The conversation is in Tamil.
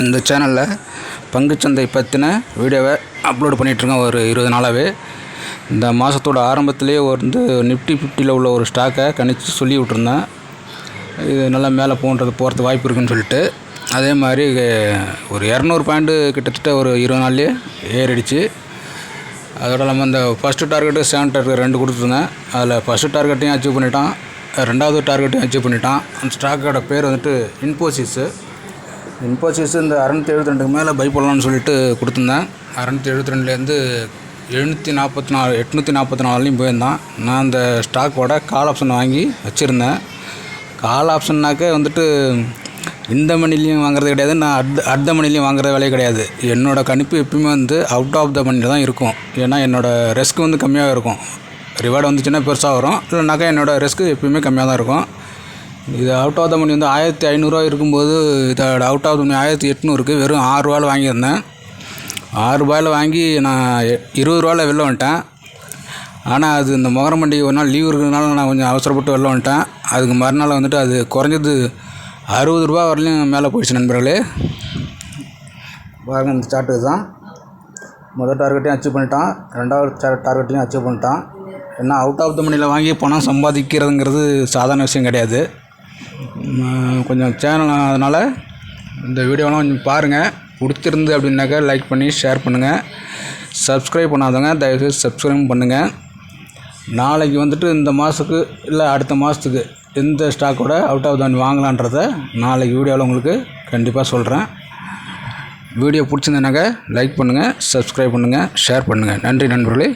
இந்த சேனலில் பங்குச்சந்தை பற்றின வீடியோவை அப்லோட் பண்ணிகிட்ருக்கேன் ஒரு 20 நாளாகவே. இந்த மாதத்தோட ஆரம்பத்திலேயே நிஃப்டி 50ல் உள்ள ஒரு ஸ்டாக்கை கணிச்சு சொல்லி விட்டுருந்தேன். இது நல்லா மேலே போகிறதுக்கு வாய்ப்பு இருக்குதுன்னு சொல்லிட்டு. அதே மாதிரி ஒரு 200 பாயிண்ட்டு கிட்டத்தட்ட ஒரு 20 நாள்லேயே ஏறிடுச்சு. அதோட நம்ம இந்த ஃபஸ்ட்டு டார்கெட்டு செகண்ட் டார்கெட் 2 கொடுத்துருந்தேன். அதில் ஃபஸ்ட்டு டார்கெட்டையும் அச்சீவ் பண்ணிட்டான், 2வது டார்கெட்டையும் அச்சீவ் பண்ணிட்டான். அந்த ஸ்டாக்கோட பேர் வந்துட்டு இன்ஃபோசிஸ். இந்த 672க்கு மேலே பை பண்ணலான்னு சொல்லிட்டு கொடுத்துருந்தேன். 672லேருந்து 844 போயிருந்தான். நான் அந்த ஸ்டாக்கோட கால் ஆப்ஷன் வாங்கி வச்சுருந்தேன். கால் ஆப்ஷன்னாக்க வந்துட்டு இந்த மணிலையும் வாங்குறது கிடையாது, நான் அடுத்த மணிலையும் வாங்குற வேலையே கிடையாது. என்னோடய கணிப்பு எப்பயுமே அவுட் ஆஃப் த மணியில் தான் இருக்கும். ஏன்னா என்னோடய ரிஸ்க் கம்மியாக இருக்கும். ரிவார்டு வந்துச்சுன்னா பெருசாக வரும், இல்லைனாக்கா என்னோடய ரிஸ்க்கு எப்பயுமே கம்மியாக தான் இருக்கும். இது அவுட் ஆஃப் த மணி 1500 இருக்கும்போது இதோட அவுட் ஆஃப் த மணி 1800க்கு வெறும் 6 ரூபாயில் வாங்கியிருந்தேன். 6 ரூபாயில் வாங்கி நான் 20 ரூபாயில் வெளில வந்துட்டேன். ஆனால் அது இந்த மொகரம் பண்டிகை ஒரு நாள் லீவ் இருக்கிறதுனால நான் கொஞ்சம் அவசரப்பட்டு வெளில வந்துட்டேன். அதுக்கு மறுநாள் அது குறைஞ்சது 60 ரூபா வரலையும் மேலே போயிடுச்சு நண்பர்களே. பாருங்கள், இந்த சார்ட்டு தான். முதல் டார்கெட்டையும் அச்சீவ் பண்ணிட்டான், 2வது டார்கெட்டையும் அச்சீவ் பண்ணிட்டான். ஏன்னா அவுட் ஆஃப் த மணியில் வாங்கி பணம் சம்பாதிக்கிறதுங்கிறது சாதாரண விஷயம் கிடையாது. கொஞ்சம் சேனல் அதனால் இந்த வீடியோலாம் கொஞ்சம் பாருங்கள். பிடிச்சிருந்து அப்படின்னாக்கா லைக் பண்ணி ஷேர் பண்ணுங்கள். சப்ஸ்கிரைப் பண்ணாதவங்க தயவுசெய்து சப்ஸ்கிரைப் பண்ணுங்கள். நாளைக்கு இந்த மாதத்துக்கு இல்லை அடுத்த மாதத்துக்கு எந்த ஸ்டாக்கோட அவுட் ஆஃப் த மணி வாங்கலான்றதை நாளைக்கு வீடியோவில் உங்களுக்கு கண்டிப்பாக சொல்கிறேன். வீடியோ பிடிச்சிருந்தேனாக்கா லைக் பண்ணுங்கள், சப்ஸ்கிரைப் பண்ணுங்கள், ஷேர் பண்ணுங்கள். நன்றி நண்பர்களே.